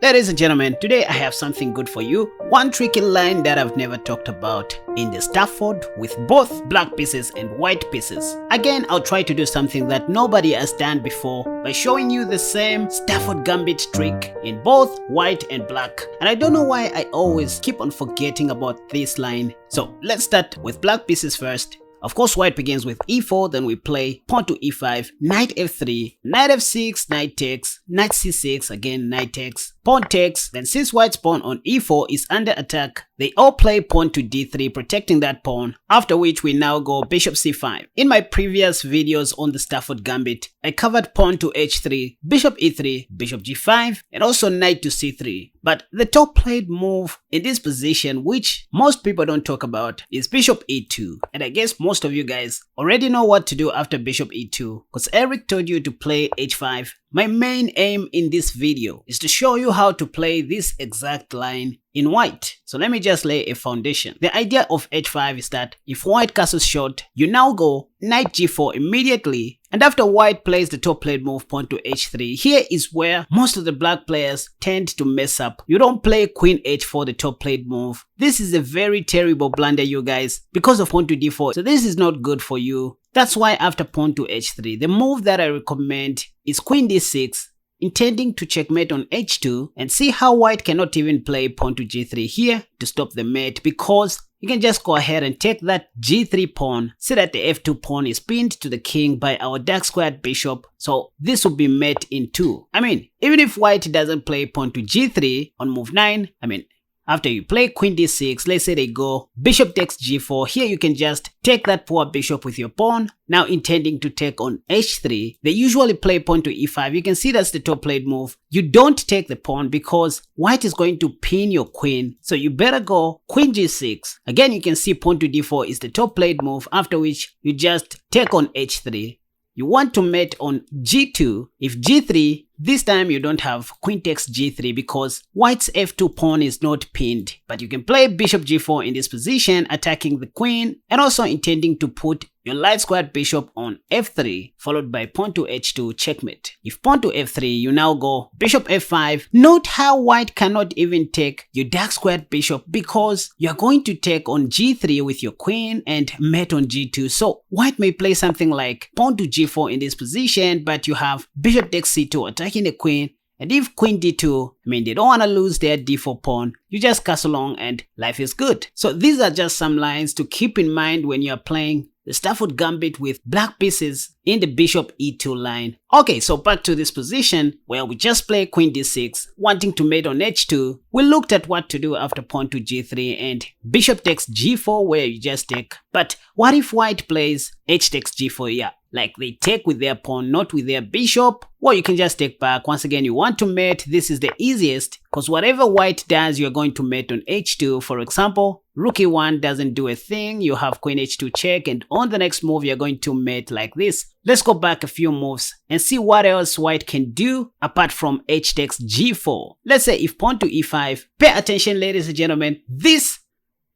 Ladies and gentlemen, today I have something good for you. One tricky line that I've never talked about in the Stafford with both black pieces and white pieces. Again, I'll try to do something that nobody has done before by showing you the same Stafford Gambit trick in both white and black. And I don't know why I always keep on forgetting about this line. So let's start with black pieces first. Of course, white begins with e4, then we play pawn to e5, knight f3, knight f6, knight takes, knight c6, again knight takes, pawn takes. Then since white's pawn on e4 is under attack, they all play pawn to d3, protecting that pawn, after which we now go bishop c5. In my previous videos on the Stafford Gambit, I covered pawn to h3, bishop e3, bishop g5, and also knight to c3. But the top played move in this position, which most people don't talk about, is bishop e2. And I guess most of you guys already know what to do after bishop e2, because Eric told you to play h5. My main aim in this video is to show you how to play this exact line in white. So let me just lay a foundation. The idea of h5 is that if white castles short, you now go knight g4 immediately, and after white plays the top played move pawn to h3, here is where most of the black players tend to mess up. You don't play queen h4, the top played move. This is a very terrible blunder, you guys, because of pawn to d4. So this is not good for you. That's why after pawn to h3, the move that I recommend is queen d6, intending to checkmate on h2, and see how white cannot even play pawn to g3 here to stop the mate, because you can just go ahead and take that g3 pawn, see that the f2 pawn is pinned to the king by our dark squared bishop, so this will be mate in 2. Even if white doesn't play pawn to g3 on move 9, after you play queen d6, let's say they go bishop takes g4, here you can just take that poor bishop with your pawn, now intending to take on h3. They usually play pawn to e5, you can see that's the top played move. You don't take the pawn because white is going to pin your queen, so you better go queen g6. Again, you can see pawn to d4 is the top played move, after which you just take on h3. You want to mate on g2. If g3, this time you don't have queen takes g3 because white's f2 pawn is not pinned. But you can play bishop g4 in this position, attacking the queen and also intending to put your light squared bishop on f3, followed by pawn to h2, checkmate. If pawn to f3, you now go bishop f5. Note how white cannot even take your dark squared bishop because you're going to take on g3 with your queen and mate on g2. So white may play something like pawn to g4 in this position, but you have bishop takes c2 attacking the queen. And if queen d2, they don't want to lose their d4 pawn, you just castle along and life is good. So these are just some lines to keep in mind when you're playing the Stafford Gambit with black pieces in the bishop e2 line. Okay, so back to this position where we just play queen d6, wanting to mate on h2. We looked at what to do after pawn to g3 and bishop takes g4 where you just take. But what if white plays h takes g4? Yeah, like they take with their pawn, not with their bishop. Well, you can just take back. Once again, you want to mate. This is the easiest because whatever white does, you're going to mate on h2. For example, rook e1 doesn't do a thing. You have queen h2 check, and on the next move, you're going to mate like this. Let's go back a few moves and see what else white can do apart from h takes g4. Let's say if pawn to e5, pay attention, ladies and gentlemen. This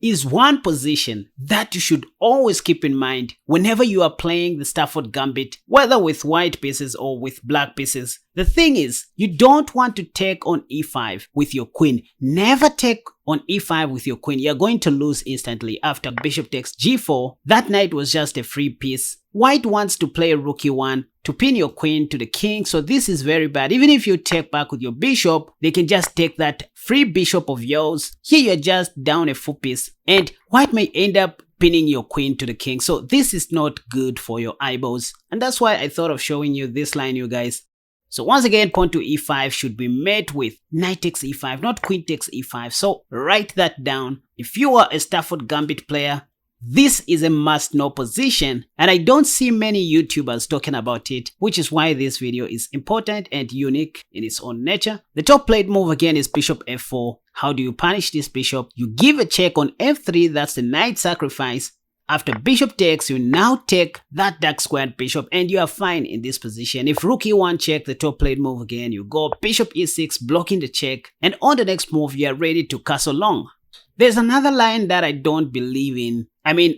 is one position that you should always keep in mind whenever you are playing the Stafford Gambit, whether with white pieces or with black pieces. The thing is, you don't want to take on e5 with your queen. Never take on e5 with your queen. You're going to lose instantly after bishop takes g4. That knight was just a free piece. White wants to play rook e1 to pin your queen to the king, so this is very bad. Even if you take back with your bishop, they can just take that free bishop of yours. Here you're just down a full piece, and white may end up pinning your queen to the king, so this is not good for your eyeballs. And that's why I thought of showing you this line, you guys. So once again, pawn to e5 should be met with knight takes e5, not queen takes e5. So write that down. If you are a Stafford Gambit player, this is a must-know position, and I don't see many YouTubers talking about it, which is why this video is important and unique in its own nature. The top played move again is bishop f4. How do you punish this bishop? You give a check on f3, that's the knight sacrifice. After bishop takes, you now take that dark squared bishop and you are fine in this position. If rook e1 check, the top played move again, you go bishop e6, blocking the check, and on the next move, you are ready to castle long. There's another line that I don't believe in.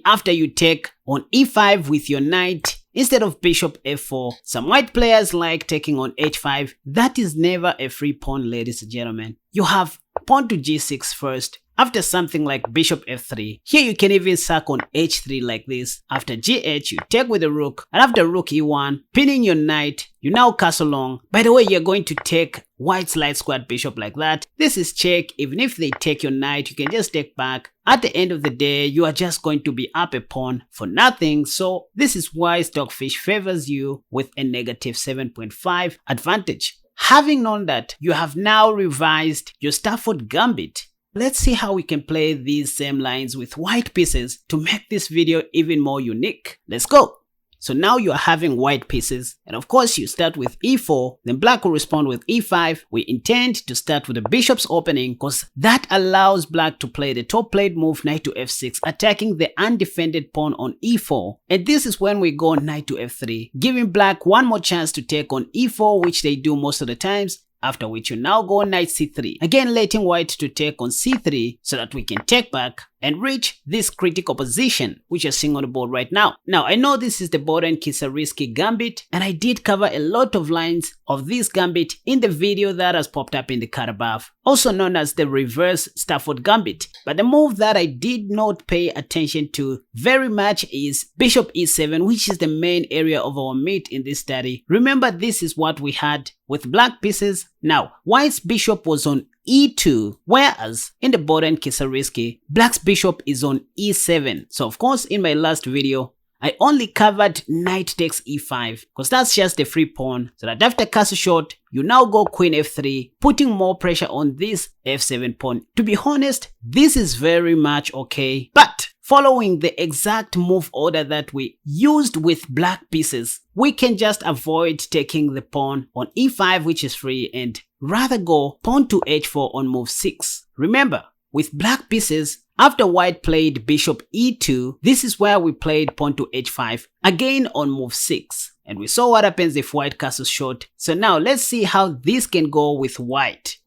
After you take on e5 with your knight, instead of bishop f4. Some white players like taking on h5. That is never a free pawn, ladies and gentlemen. You have pawn to g6 first. After something like bishop f3, here you can even sack on h3 like this. After gh, you take with the rook, and after rook e1, pinning your knight, you now castle long. By the way, you're going to take white's light squared bishop like that. This is check. Even if they take your knight, you can just take back. At the end of the day, you are just going to be up a pawn for nothing. So this is why Stockfish favors you with a negative 7.5 advantage. Having known that, you have now revised your Stafford Gambit. Let's see how we can play these same lines with white pieces to make this video even more unique. Let's go! So now you are having white pieces, and of course you start with e4, then black will respond with e5. We intend to start with the bishop's opening because that allows black to play the top played move knight to f6, attacking the undefended pawn on e4. And this is when we go knight to f3, giving black one more chance to take on e4, which they do most of the times. After which you now go knight c3, again letting white to take on c3 so that we can take back and reach this critical position which you're seeing on the board right now. Now I know this is the Boden Kisariski Gambit, and I did cover a lot of lines of this Gambit in the video that has popped up in the card above, also known as the reverse Stafford Gambit. But the move that I did not pay attention to very much is bishop e7, which is the main area of our meat in this study. Remember, this is what we had with black pieces. Now white's bishop was on e2, whereas in the Boden Kisariski, black's bishop is on e7. So of course in my last video I only covered knight takes e5 because that's just a free pawn, so that after castle shot you now go queen f3, putting more pressure on this f7 pawn. To be honest, this is very much okay, but following the exact move order that we used with black pieces, we can just avoid taking the pawn on e5, which is free, and rather go pawn to h4 on move 6. Remember, with black pieces, after white played bishop e2, this is where we played pawn to h5, again on move 6. And we saw what happens if white castles short. So now let's see how this can go with white.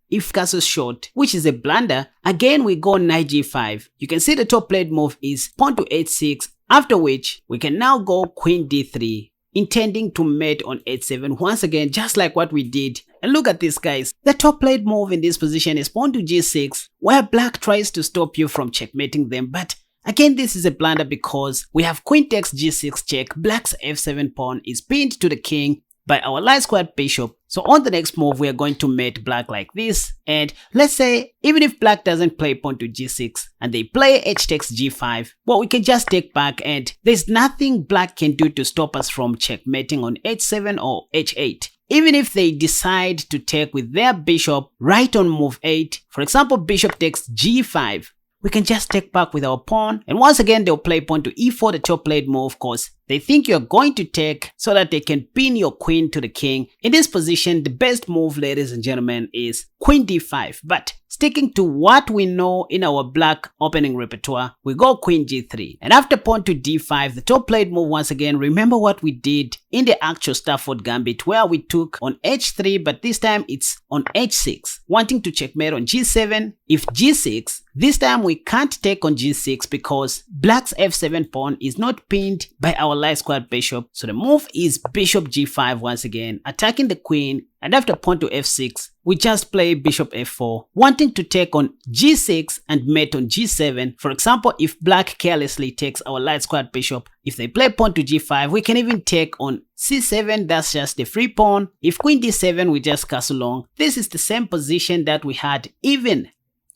If castle short, which is a blunder, again we go knight g5. You can see the top played move is pawn to h6, after which we can now go queen d3, intending to mate on h7 once again, just like what we did. And look at this, guys. The top played move in this position is pawn to g6, where black tries to stop you from checkmating them. But again, this is a blunder because we have queen takes g6 check. Black's f7 pawn is pinned to the king by our light squared bishop. So on the next move, we are going to mate black like this. And let's say, even if black doesn't play pawn to g6 and they play h takes g5, well, we can just take back and there's nothing black can do to stop us from checkmating on h7 or h8. Even if they decide to take with their bishop right on move 8, for example, bishop takes g5, we can just take back with our pawn, and once again they'll play pawn to e4, the top played move, cause they think you're going to take so that they can pin your queen to the king. In this position, the best move, ladies and gentlemen, is queen d5, but sticking to what we know in our black opening repertoire, we go queen g3, and after pawn to d5, the top played move once again. Remember what we did in the actual Stafford Gambit where we took on h3, but this time it's on h6, wanting to checkmate on g7. If g6, this time we can't take on g6 because black's f7 pawn is not pinned by our light squared bishop. So the move is bishop g5 once again, attacking the queen, and after pawn to f6, we just play bishop f4, wanting to take on g6 and mate on g7. For example, if black carelessly takes our light squared bishop, if they play pawn to g5, we can even take on c7, that's just a free pawn. If queen d7, we just castle long. This is the same position that we had even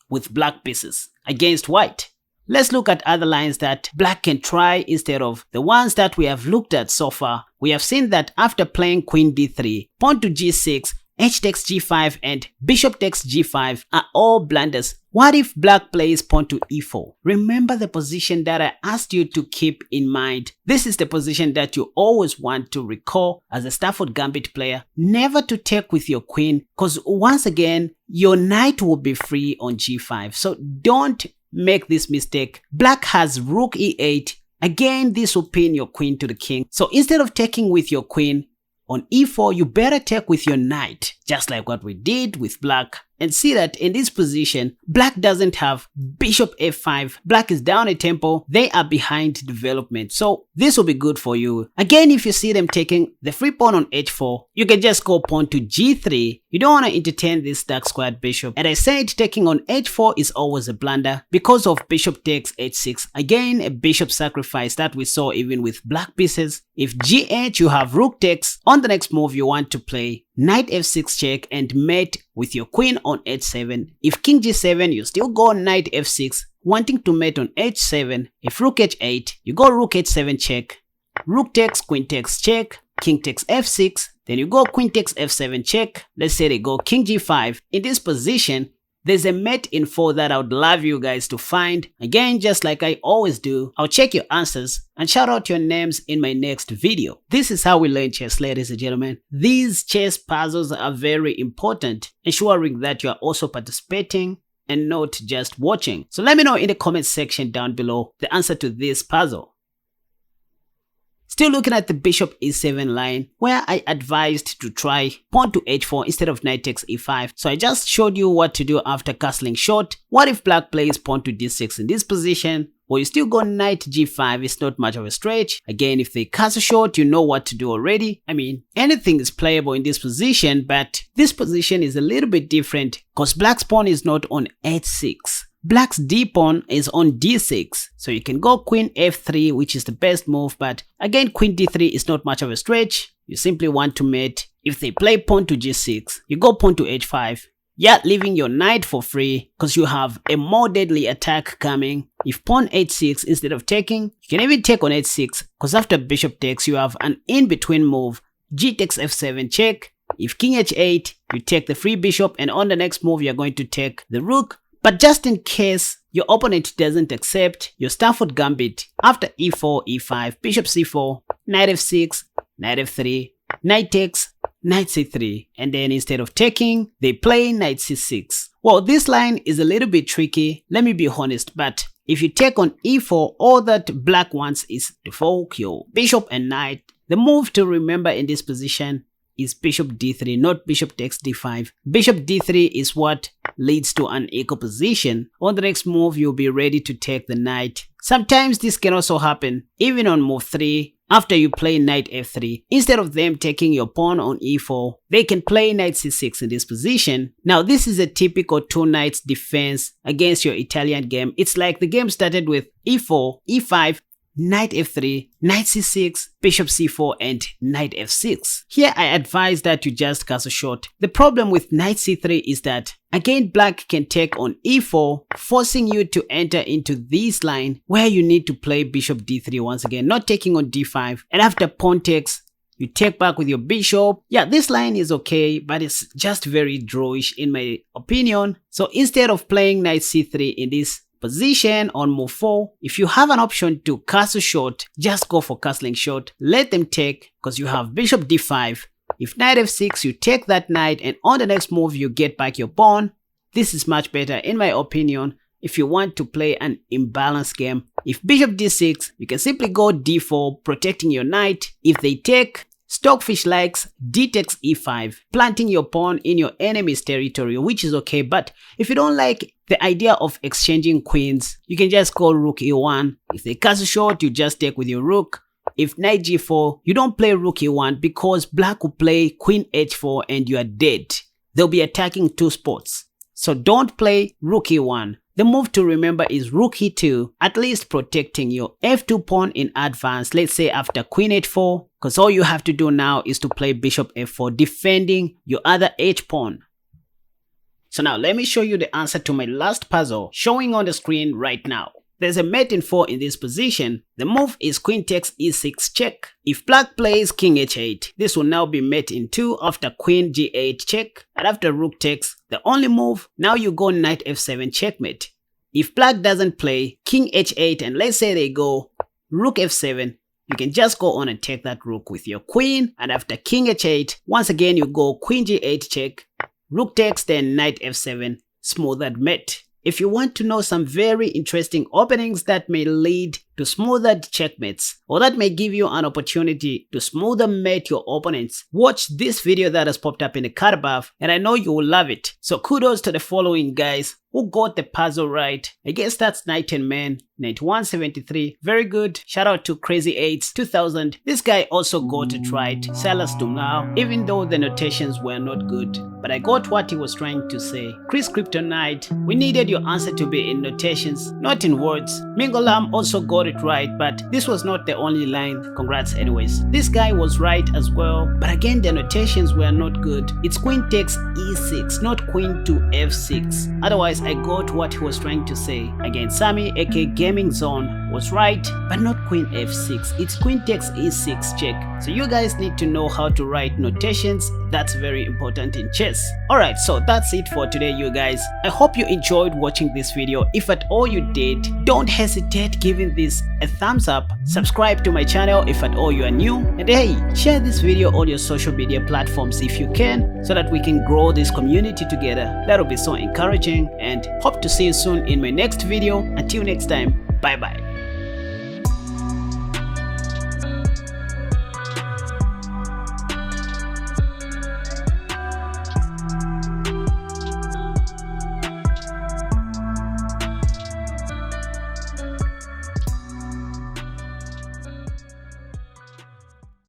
with black pieces against white. Let's look at other lines that black can try instead of the ones that we have looked at so far. We have seen that after playing queen d3, pawn to g6, h takes g5 and bishop takes g5 are all blunders. What if black plays pawn to e4? Remember the position that I asked you to keep in mind. This is the position that you always want to recall as a Stafford Gambit player. Never to take with your queen, because once again, your knight will be free on g5. So don't make this mistake. Black has rook e8. Again, this will pin your queen to the king. So instead of taking with your queen on e4, you better take with your knight. just like what we did with black, and see that in this position, black doesn't have bishop f5. Black is down a tempo. They are behind development. So this will be good for you. Again, if you see them taking the free pawn on h4, you can just go pawn to g3. You don't want to entertain this dark squared bishop. And I said taking on h4 is always a blunder because of bishop takes h6. Again, a bishop sacrifice that we saw even with black pieces. If g8, you have rook takes. On the next move, you want to play knight f6 check and mate with your queen on h7. If king g7, you still go knight f6, wanting to mate on h7. If rook h8, you go rook h7 check, rook takes, queen takes check, king takes f6, then you go queen takes f7 check. Let's say they go king g5. In this position, there's a mate info that I would love you guys to find. Again, just like I always do, I'll check your answers and shout out your names in my next video. This is how we learn chess, ladies and gentlemen. These chess puzzles are very important, ensuring that you are also participating and not just watching. So let me know in the comment section down below the answer to this puzzle. Still looking at the bishop e7 line, where I advised to try pawn to h4 instead of knight takes e5. So I just showed you what to do after castling short. What if black plays pawn to d6 in this position? Well, you still go knight g5, it's not much of a stretch. Again, if they castle short, you know what to do already. I mean, anything is playable in this position, but this position is a little bit different because black's pawn is not on h6. Black's d-pawn is on d6, so you can go queen f3, which is the best move, but again, queen d3 is not much of a stretch. You simply want to mate. If they play pawn to g6, you go pawn to h5. Yeah, leaving your knight for free because you have a more deadly attack coming. If pawn h6 instead of taking, you can even take on h6 because after bishop takes, you have an in-between move. G takes f7 check. If king h8, you take the free bishop, and on the next move, you're going to take the rook. But just in case your opponent doesn't accept your Stafford Gambit, after e4, e5, bishop c4, knight f6, knight f3, knight takes, knight c3, and then instead of taking, they play knight c6. Well, this line is a little bit tricky, let me be honest, but if you take on e4, all that black wants is to fork your bishop and knight. The move to remember in this position is bishop d3, not bishop takes d5. Bishop d3 is what leads to an equal position. On the next move, you'll be ready to take the knight. Sometimes this can also happen even on move 3 after you play knight f3. Instead of them taking your pawn on e4, they can play knight c6 in this position. Now this is a typical two knights defense against your Italian game. It's like the game started with e4, e5, knight f3, knight c6, bishop c4, and knight f6. Here I advise that you just castle short. The problem with knight c3 is that, again, black can take on e4, forcing you to enter into this line where you need to play bishop d3 once again, not taking on d5. And after pawn takes, you take back with your bishop. Yeah, this line is okay, but it's just very drawish in my opinion. So instead of playing knight c3 in this position on move 4, if you have an option to castle short, just go for castling short. Let them take because you have bishop d5. If knight f6, you take that knight, and on the next move you get back your pawn. This is much better in my opinion if you want to play an imbalanced game. If bishop d6, you can simply go d4, protecting your knight. If they take, Stockfish likes d takes e5, planting your pawn in your enemy's territory, which is okay, but if you don't like the idea of exchanging queens, you can just go rook e1. If they castle short, you just take with your rook. If knight g4, you don't play rook e1 because black will play queen h4 and you are dead. They'll be attacking two spots. So don't play rook e1. The move to remember is rook e2, at least protecting your f2 pawn in advance, let's say after queen h4, because all you have to do now is to play bishop f4, defending your other h pawn. So now let me show you the answer to my last puzzle, showing on the screen right now. There's a mate in 4 in this position. The move is queen takes e6 check. If black plays king h8, this will now be mate in 2 after queen g8 check. And after rook takes, the only move, now you go knight f7 checkmate. If black doesn't play king h8 and let's say they go rook f7, you can just go on and take that rook with your queen. And after king h8, once again you go queen g8 check, rook takes, then knight f7, smothered mate. If you want to know some very interesting openings that may lead to smoother checkmates, or that may give you an opportunity to smoother mate your opponents, watch this video that has popped up in the card above, and I know you will love it. So kudos to the following guys who got the puzzle right. I guess that's Knight and Man 9173. Very good. Shout out to Crazy 8s 2000. This guy also got it right. Silas Dumao, even though the notations were not good, but I got what he was trying to say. Chris Kryptonite, we needed your answer to be in notations, not in words. Mingolam also got it right, but this was not the only line. Congrats anyways. This guy was right as well, but again the notations were not good. It's queen takes e6, not queen to f6. Otherwise I got what he was trying to say. Again, Sammy aka Gaming Zone was right, but not queen f6. It's queen takes e6 check. So you guys need to know how to write notations. That's very important in chess. Alright, so that's it for today you guys. I hope you enjoyed watching this video. If at all you did, don't hesitate giving this a thumbs up. Subscribe to my channel if at all you are new. And hey, share this video on your social media platforms if you can, so that we can grow this community together. That'll be so encouraging, and hope to see you soon in my next video. Until next time, bye bye.